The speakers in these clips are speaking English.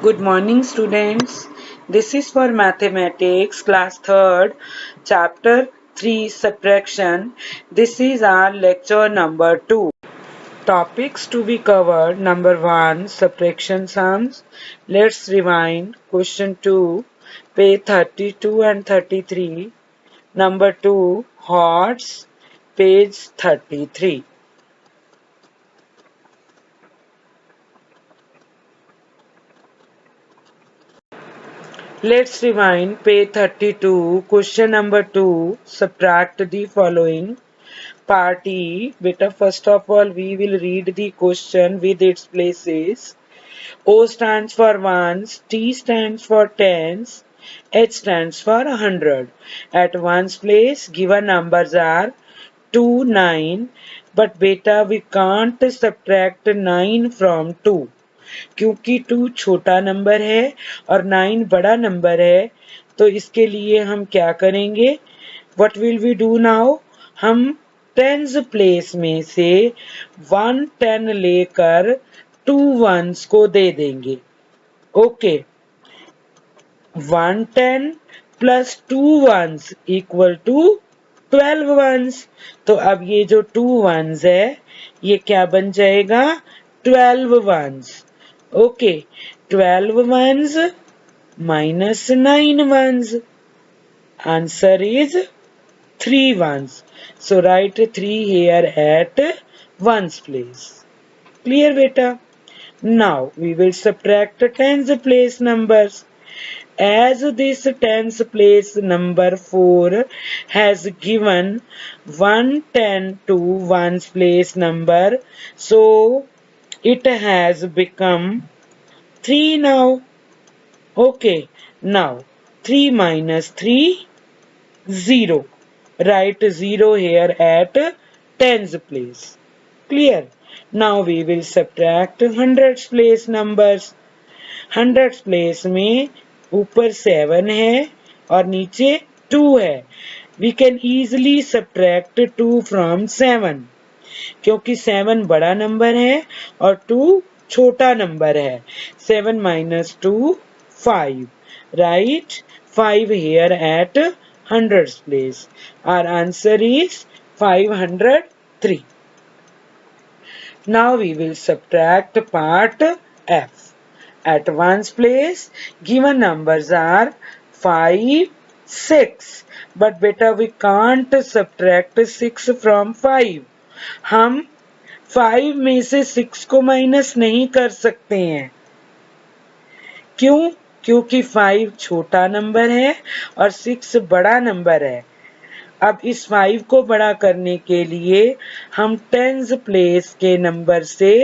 Good morning, students. This is for mathematics, class 3rd, chapter 3, subtraction. This is our lecture number 2. Topics to be covered. Number 1, subtraction sums. Let's rewind. Question 2, page 32 and 33. Number 2, horse, page 33. Let's rewind. Page 32. Question number 2. Subtract the following. Part E. Beta, first of all, we will read the question with its places. O stands for ones, T stands for tens, H stands for 100. At ones place, given numbers are 2, 9. But beta, we can't subtract 9 from 2. क्योंकि 2 छोटा number है और 9 बड़ा number है, तो इसके लिए हम क्या करेंगे? What will we do now? हम टेंस प्लेस में से 1 10 लेकर 2 वंस को दे देंगे. Okay, 1 10 plus 2 ones equal to 12 ones. तो अब ये जो 2 वंस है ये क्या बन जाएगा? 12 once. Okay, 12 ones minus 9 ones. Answer is 3 ones. So write 3 here at ones place. Clear, beta? Now we will subtract tens place numbers. As this tens place number 4 has given 110 to ones place number, so it has become 3 now. Okay, now 3 minus 3, 0. Write 0 here at tens place. Clear? Now we will subtract hundreds place numbers. Hundreds place में ऊपर 7 है और नीचे 2 है. We can easily subtract 2 from 7. क्योंकि 7 बड़ा number है और 2 छोटा नंबर है. 7 minus 2, 5. Write 5 here at hundreds place. Our answer is 503. Now we will subtract part F. At ones place, given numbers are 5, 6. But beta, we can't subtract 6 from 5. हम 5 में से 6 को माइनस नहीं कर सकते हैं. क्यों? क्योंकि 5 छोटा नंबर है और 6 बड़ा नंबर है. अब इस 5 को बड़ा करने के लिए हम टेंस प्लेस के नंबर से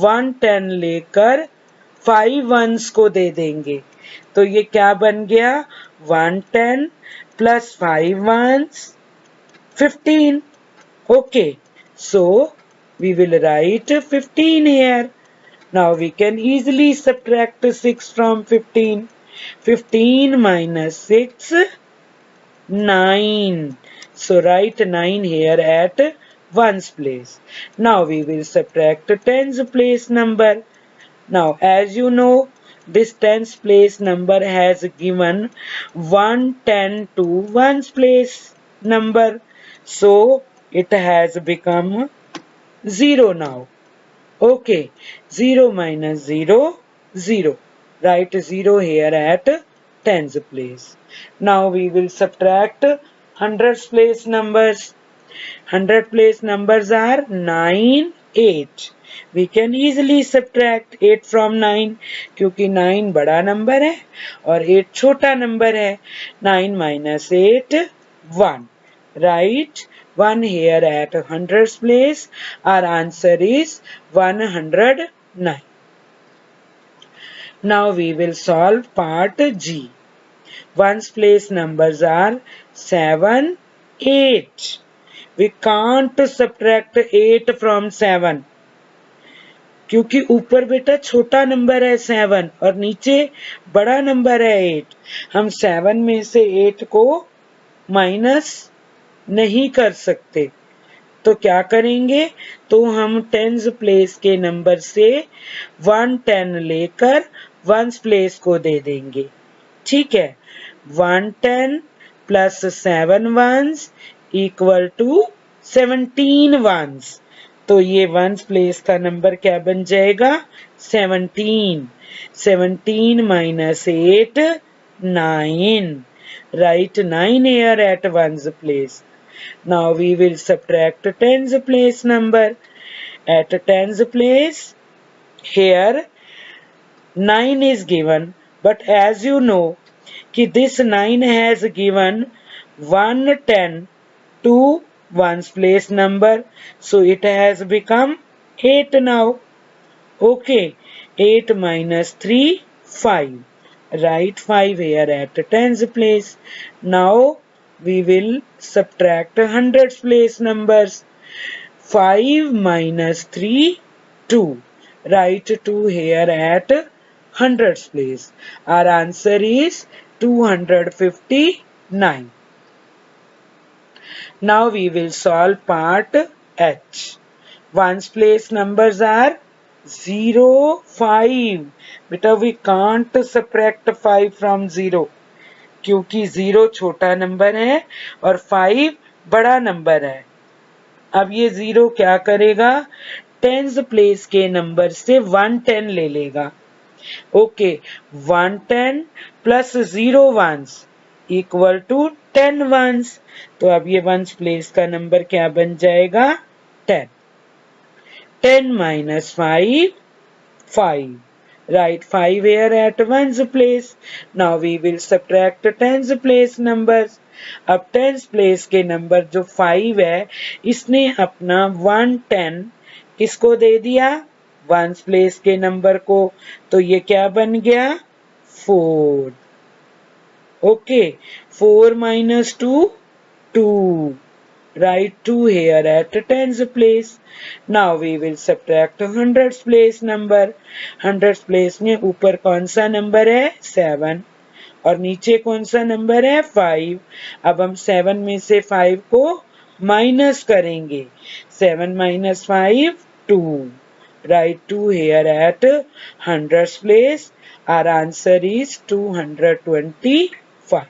110 लेकर 5 वंस को दे देंगे. तो ये क्या बन गया? 110 plus 5 ones 15. Okay, so we will write 15 here. Now we can easily subtract 6 from 15. 15 minus 6, 9. So write 9 here at ones place. Now we will subtract tens place number. Now as you know, this tens place number has given 110 to ones place number. So it has become 0 now. Okay, 0 minus 0, 0. Write 0 here at tens place. Now we will subtract hundreds place numbers. 100 place numbers are 9, 8. We can easily subtract 8 from 9 क्योंकि 9 बड़ा number है और 8 छोटा number है. 9 minus 8, 1. Write 1 here at hundreds place. Our answer is 109. Now we will solve part G. Ones place numbers are 7, 8. We can't subtract 8 from 7 क्योंकि ऊपर बेटा छोटा नंबर है 7 और नीचे बड़ा नंबर है 8. हम 7 में से 8 को माइनस नहीं कर सकते. तो क्या करेंगे? तो हम टेंस प्लेस के नंबर से 110 लेकर वंस प्लेस को दे देंगे। ठीक है, 110 plus 7 ones equal to 17 ones. तो ये वंस प्लेस का नंबर क्या बन जाएगा? 17। 17 minus 8, 9. Write 9 here at ones place. Now we will subtract tens place number. At tens place, here 9 is given, but as you know, this 9 has given 110 to ones place number, so it has become 8 now. Okay, 8 minus 3, 5. Write 5 here at tens place. Now we will subtract hundreds place numbers. 5 minus 3, 2. Write 2 here at hundreds place. Our answer is 259. Now we will solve part H. Ones place numbers are 0, 5. Beta, we can't subtract 5 from 0 क्योंकि 0 छोटा number है और 5 बड़ा number है। अब ये 0 क्या करेगा? टेंस प्लेस के नंबर से 110 ले लेगा। Okay, 110 plus 0 ones equal to 10 ones. तो अब ये वंस प्लेस का नंबर क्या बन जाएगा? 10. 10 minus 5, 5. Write 5 here at ones place. Now we will subtract tens place numbers. अब tens place के नंबर जो 5 है, इसने अपना 110 किसको दे दिया? वंस प्लेस के नंबर को। तो ये क्या बन गया? 4. Okay, 4 minus 2, 2. Write 2 here at tens place. Now we will subtract hundreds place number. Hundreds place में ऊपर कौन सा नंबर है? 7 और नीचे कौन सा नंबर है? 5. अब हम 7 में से 5 को माइनस करेंगे। 7 minus 5, 2. Write 2 here at hundreds place. Our answer is 225.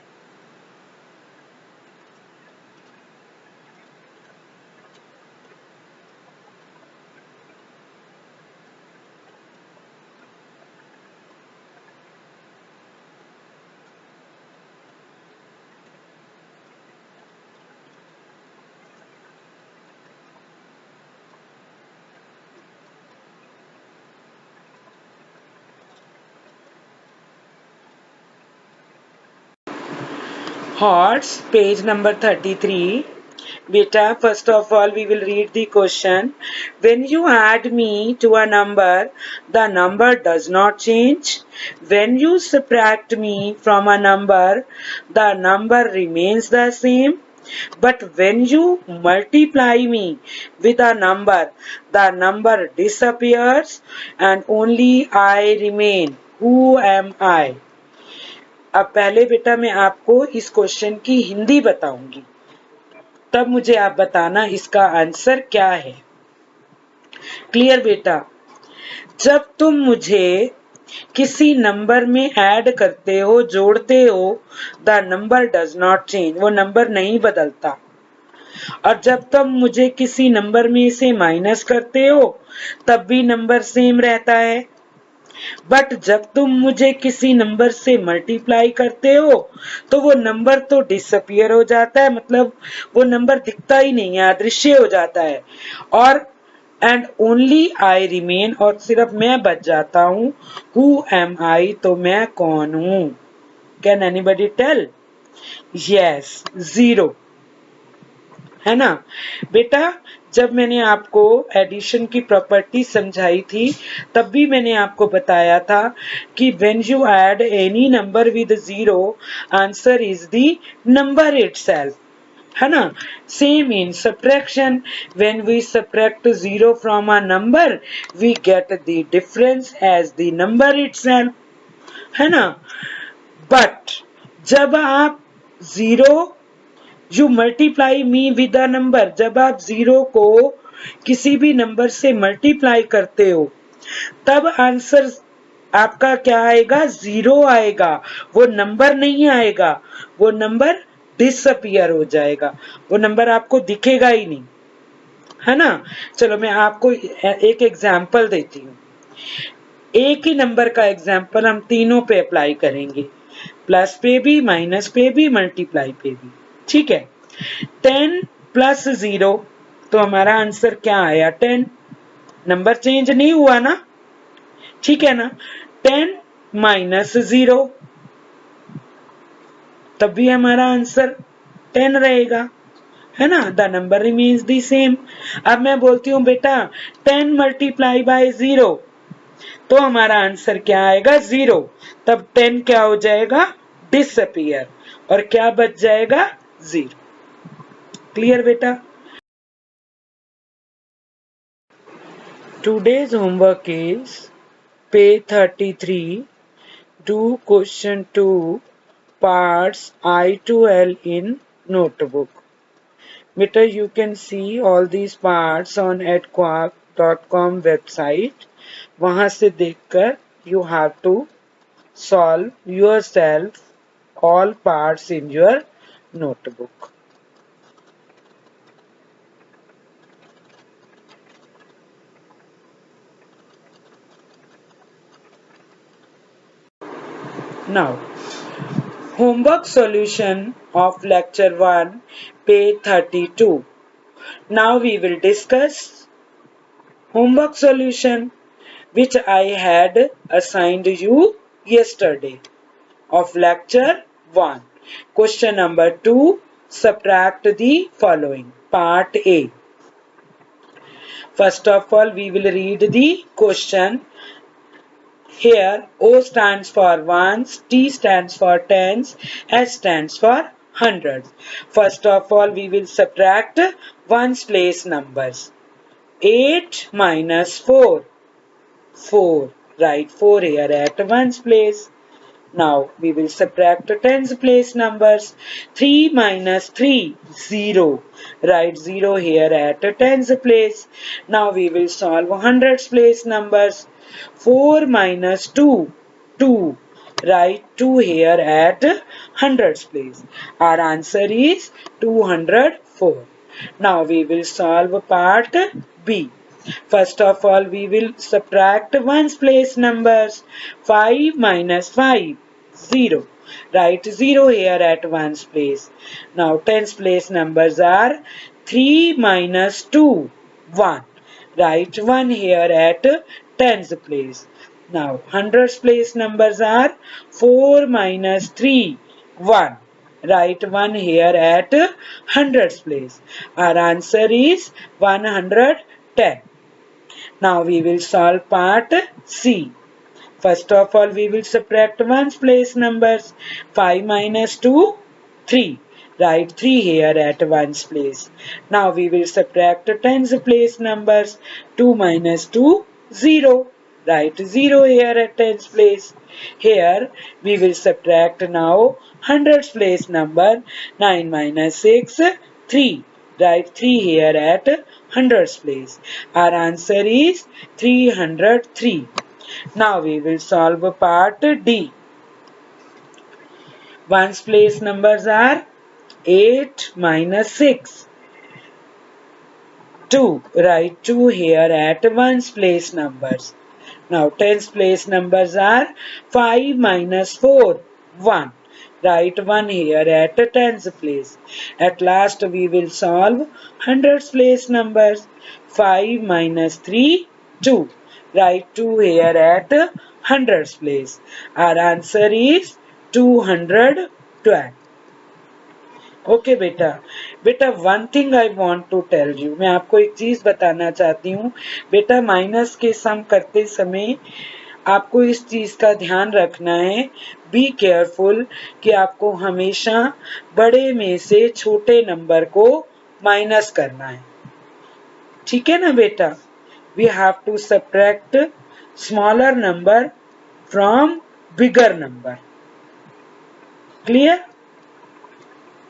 Horse, page number 33. Beta, first of all, we will read the question. When you add me to a number, the number does not change. When you subtract me from a number, the number remains the same. But when you multiply me with a number, the number disappears and only I remain. Who am I? अब पहले बेटा मैं आपको इस question की हिंदी बताऊंगी, तब मुझे आप बताना इसका आंसर क्या है। क्लियर बेटा? जब तुम मुझे किसी नंबर में ऐड करते हो, जोड़ते हो, the number does not change, वो नंबर नहीं बदलता। और जब तुम मुझे किसी नंबर में से माइनस करते हो, तब भी नंबर सेम रहता है। बट जब तुम मुझे किसी नंबर से मल्टीप्लाई करते हो, तो वो नंबर तो डिसअपियर हो जाता है, मतलब वो नंबर दिखता ही नहीं है, अदृश्य हो जाता है। और एंड ओनली आई रिमेन, और सिर्फ मैं बच जाता हूँ। हु एम आई, तो मैं कौन हूँ? Can anybody tell? यस, 0 है ना बेटा। जब मैंने आपको एडिशन की प्रॉपर्टी समझाई थी, तब भी मैंने आपको बताया था कि when you add any number with 0, answer is the number itself, है ना। Same in subtraction, when we subtract 0 from a number, we get the difference as the number itself, है ना। बट जब आप 0 you multiply me with a number, जब आप 0 को किसी भी नंबर से मल्टीप्लाई करते हो, तब आंसर आपका क्या आएगा, 0 आएगा, वो नंबर नहीं आएगा, वो नंबर डिसअपियर हो जाएगा, वो नंबर आपको दिखेगा ही नहीं, है ना। चलो मैं आपको एक एग्जाम्पल देती हूँ, एक ही नंबर का एग्जाम्पल हम तीनों पे अप्लाई करेंगे, प्लस पे भी, माइनस पे भी, मल्टीप्लाई पे भी। ठीक है, 10 प्लस 0, तो हमारा आंसर क्या आया, 10। नंबर चेंज नहीं हुआ ना, ठीक है ना। 10 माइनस 0, तब भी हमारा आंसर 10 रहेगा, है ना, the number remains the same. अब मैं बोलती हूँ बेटा 10 मल्टीप्लाई बाय 0, तो हमारा आंसर क्या आएगा, 0। तब 10 क्या हो जाएगा, डिसअपियर, और क्या बच जाएगा, 0। क्लियर बेटा। Today's homework is page 33, do question 2 parts I to L in notebook. Beta, you can see all these parts on edquark.com website. वहां से देखकर you have to solve yourself all parts in your notebook. Now, homework solution of lecture 1, page 32. Now we will discuss homework solution which I had assigned you yesterday of lecture 1. Question number 2. Subtract the following. Part A. First of all, we will read the question. Here, O stands for ones, T stands for tens, S stands for hundreds. First of all, we will subtract ones place numbers. 8 minus 4. 4. Write 4 here at ones place. Now we will subtract tens place numbers. 3 minus 3, 0. Write 0 here at tens place. Now we will solve hundreds place numbers. 4 minus 2, 2. Write 2 here at hundreds place. Our answer is 204. Now we will solve part B. First of all, we will subtract ones place numbers. 5 minus 5, 0. Write 0 here at ones place. Now tens place numbers are 3 minus 2, 1. Write 1 here at tens place. Now hundreds place numbers are 4 minus 3, 1. Write 1 here at hundreds place. Our answer is 110. Now we will solve part C. First of all, we will subtract ones place numbers. 5 minus 2, 3. Write 3 here at ones place. Now we will subtract tens place numbers. 2 minus 2, 0. Write 0 here at tens place. Here we will subtract now hundreds place number. 9 minus 6, 3. Write 3 here at hundreds place. Our answer is 303. Now we will solve part D. Ones place numbers are 8 minus 6. 2. Write 2 here at ones place numbers. Now tens place numbers are 5 minus 4, 1. Write 1 here at tens place. At last we will solve hundreds place numbers. 5 minus 3, 2. Write 2 here at hundreds place. Our answer is 212. Okay बेटा, बेटा one thing I want to tell you, मैं आपको एक चीज बताना चाहती हूँ बेटा, माइनस के सम करते समय आपको इस चीज का ध्यान रखना है, बी केयरफुल, कि आपको हमेशा बड़े में से छोटे नंबर को माइनस करना है, ठीक है ना बेटा। We have to subtract smaller number from bigger number, clear.